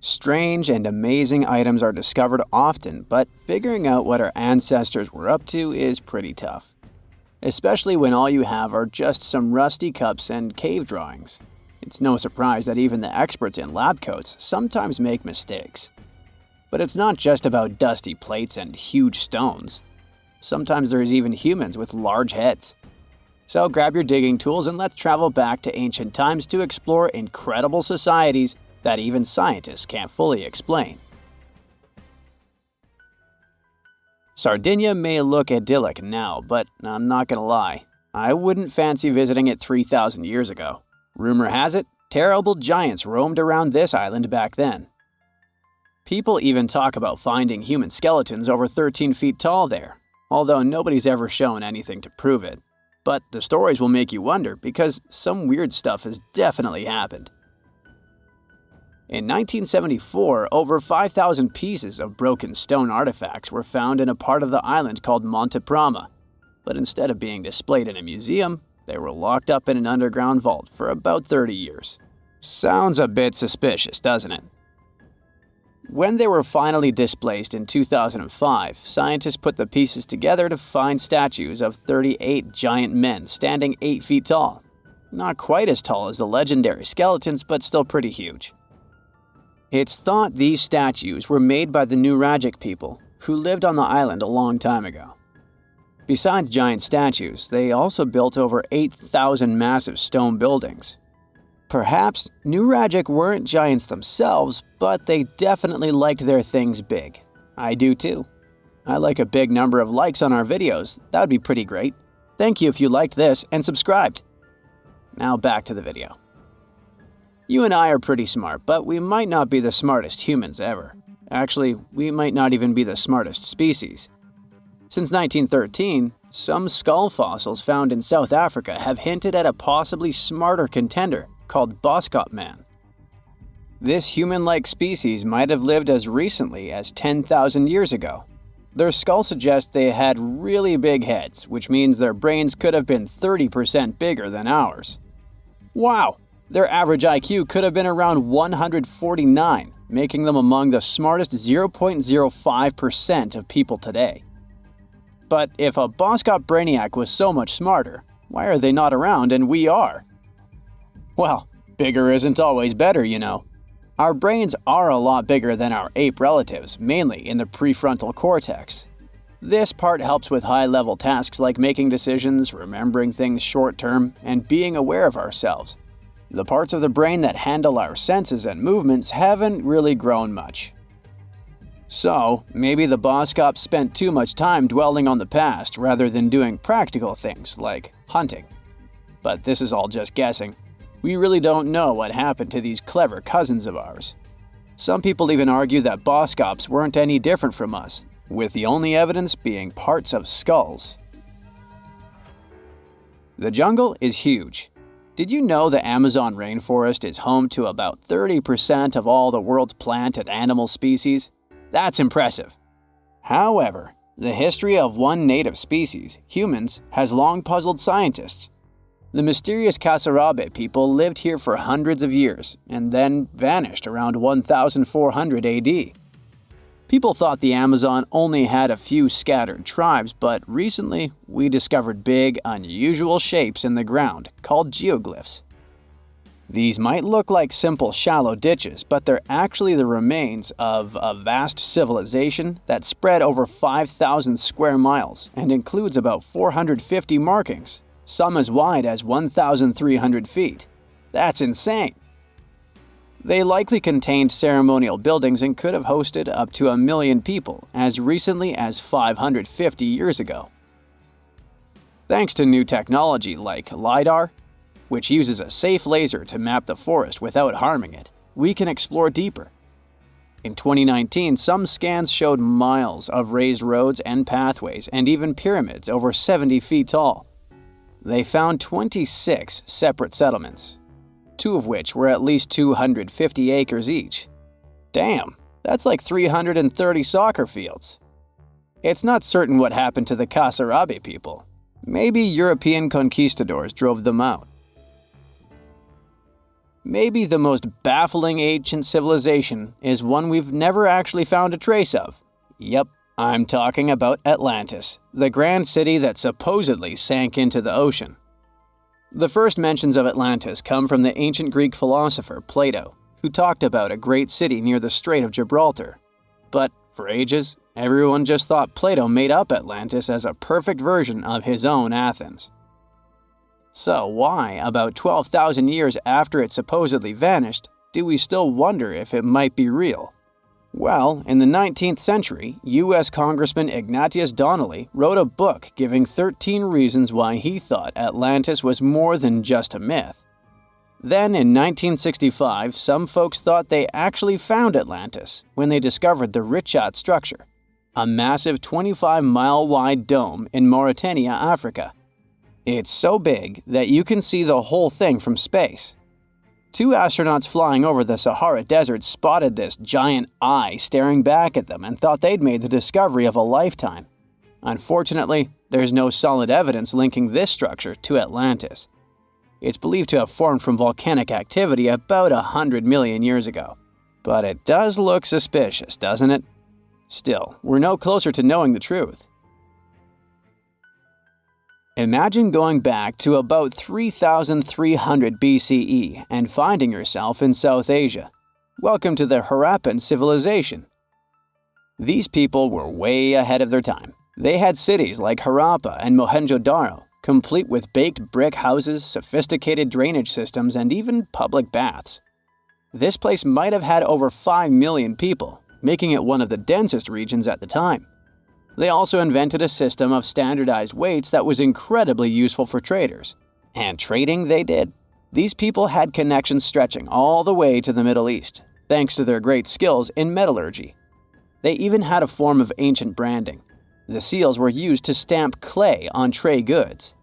Strange and amazing items are discovered often, but figuring out what our ancestors were up to is pretty tough. Especially when all you have are just some rusty cups and cave drawings. It's no surprise that even the experts in lab coats sometimes make mistakes. But it's not just about dusty plates and huge stones. Sometimes there's even humans with large heads. So grab your digging tools and let's travel back to ancient times to explore incredible societies that even scientists can't fully explain. Sardinia may look idyllic now, but I'm not gonna lie, I wouldn't fancy visiting it 3,000 years ago. Rumor has it, terrible giants roamed around this island back then. People even talk about finding human skeletons over 13 feet tall there, although nobody's ever shown anything to prove it. But the stories will make you wonder because some weird stuff has definitely happened. In 1974, over 5,000 pieces of broken stone artifacts were found in a part of the island called Monte Prama, but instead of being displayed in a museum, they were locked up in an underground vault for about 30 years. Sounds a bit suspicious, doesn't it? When they were finally displaced in 2005, scientists put the pieces together to find statues of 38 giant men standing 8 feet tall. Not quite as tall as the legendary skeletons, but still pretty huge. It's thought these statues were made by the Nuragic people, who lived on the island a long time ago. Besides giant statues, they also built over 8,000 massive stone buildings. Perhaps Nuragic weren't giants themselves, but they definitely liked their things big. I do too. I like a big number of likes on our videos. That would be pretty great. Thank you if you liked this and subscribed. Now back to the video. You and I are pretty smart, but we might not be the smartest humans ever. Actually, we might not even be the smartest species. Since 1913, some skull fossils found in South Africa have hinted at a possibly smarter contender called Boskop Man. This human-like species might have lived as recently as 10,000 years ago. Their skull suggests they had really big heads, which means their brains could have been 30% bigger than ours. Wow! Their average IQ could have been around 149, making them among the smartest 0.05% of people today. But if a Boskop Brainiac was so much smarter, why are they not around and we are? Well, bigger isn't always better, you know. Our brains are a lot bigger than our ape relatives, mainly in the prefrontal cortex. This part helps with high-level tasks like making decisions, remembering things short-term, and being aware of ourselves. The parts of the brain that handle our senses and movements haven't really grown much. So, maybe the Boskops spent too much time dwelling on the past rather than doing practical things like hunting. But this is all just guessing. We really don't know what happened to these clever cousins of ours. Some people even argue that Boskops weren't any different from us, with the only evidence being parts of skulls. The jungle is huge. Did you know the Amazon rainforest is home to about 30% of all the world's plant and animal species? That's impressive. However, the history of one native species, humans, has long puzzled scientists. The mysterious Kasarabe people lived here for hundreds of years and then vanished around 1400 AD. People thought the Amazon only had a few scattered tribes, but recently we discovered big, unusual shapes in the ground called geoglyphs. These might look like simple shallow ditches, but they're actually the remains of a vast civilization that spread over 5,000 square miles and includes about 450 markings, some as wide as 1,300 feet. That's insane! They likely contained ceremonial buildings and could have hosted up to 1 million people as recently as 550 years ago. Thanks to new technology like LiDAR, which uses a safe laser to map the forest without harming it, we can explore deeper. In 2019, some scans showed miles of raised roads and pathways and even pyramids over 70 feet tall. They found 26 separate settlements, 2 of which were at least 250 acres each. Damn, that's like 330 soccer fields. It's not certain what happened to the Kasarabe people. Maybe European conquistadors drove them out. Maybe the most baffling ancient civilization is one we've never actually found a trace of. Yep, I'm talking about Atlantis, the grand city that supposedly sank into the ocean. The first mentions of Atlantis come from the ancient Greek philosopher Plato, who talked about a great city near the Strait of Gibraltar. But for ages, everyone just thought Plato made up Atlantis as a perfect version of his own Athens. So why, about 12,000 years after it supposedly vanished, do we still wonder if it might be real? Well, in the 19th century, U.S. Congressman Ignatius Donnelly wrote a book giving 13 reasons why he thought Atlantis was more than just a myth. Then, in 1965, some folks thought they actually found Atlantis when they discovered the Richat structure, a massive 25-mile-wide dome in Mauritania, Africa. It's so big that you can see the whole thing from space. 2 astronauts flying over the Sahara Desert spotted this giant eye staring back at them and thought they'd made the discovery of a lifetime. Unfortunately, there's no solid evidence linking this structure to Atlantis. It's believed to have formed from volcanic activity about 100 million years ago. But it does look suspicious, doesn't it? Still, we're no closer to knowing the truth. Imagine going back to about 3,300 BCE and finding yourself in South Asia. Welcome to the Harappan civilization. These people were way ahead of their time. They had cities like Harappa and Mohenjo-Daro, complete with baked brick houses, sophisticated drainage systems, and even public baths. This place might have had over 5 million people, making it one of the densest regions at the time. They also invented a system of standardized weights that was incredibly useful for traders. And trading they did. These people had connections stretching all the way to the Middle East, thanks to their great skills in metallurgy. They even had a form of ancient branding. The seals were used to stamp clay on tray goods.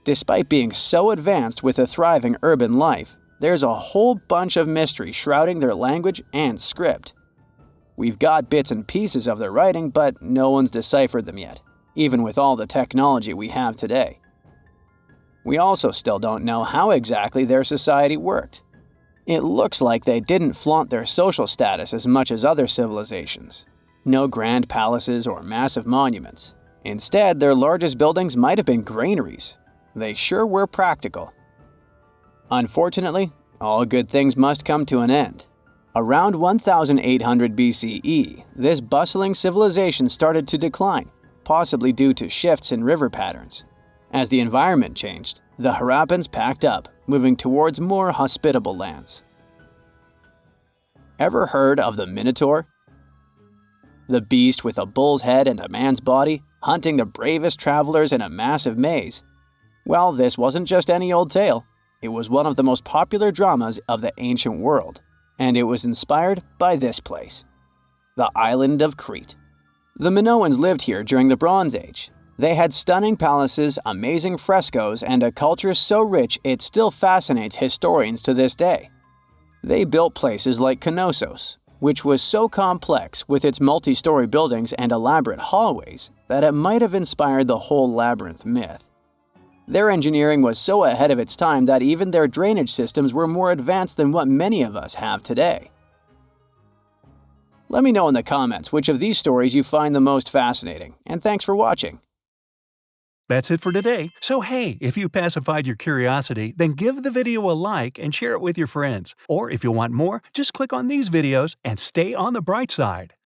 Despite being so advanced with a thriving urban life, there's a whole bunch of mystery shrouding their language and script. We've got bits and pieces of their writing, but no one's deciphered them yet, even with all the technology we have today. We also still don't know how exactly their society worked. It looks like they didn't flaunt their social status as much as other civilizations. No grand palaces or massive monuments. Instead, their largest buildings might have been granaries. They sure were practical. Unfortunately, all good things must come to an end. Around 1800 BCE, this bustling civilization started to decline, possibly due to shifts in river patterns. As the environment changed, the Harappans packed up, moving towards more hospitable lands. Ever heard of the Minotaur? The beast with a bull's head and a man's body, hunting the bravest travelers in a massive maze. Well, this wasn't just any old tale. It was one of the most popular dramas of the ancient world. And it was inspired by this place, the island of Crete. The Minoans lived here during the Bronze Age. They had stunning palaces, amazing frescoes, and a culture so rich it still fascinates historians to this day. They built places like Knossos, which was so complex with its multi-story buildings and elaborate hallways that it might have inspired the whole labyrinth myth. Their engineering was so ahead of its time that even their drainage systems were more advanced than what many of us have today. Let me know in the comments which of these stories you find the most fascinating, and thanks for watching. That's it for today. So hey, if you pacified your curiosity, then give the video a like and share it with your friends. Or if you want more, just click on these videos and stay on the bright side.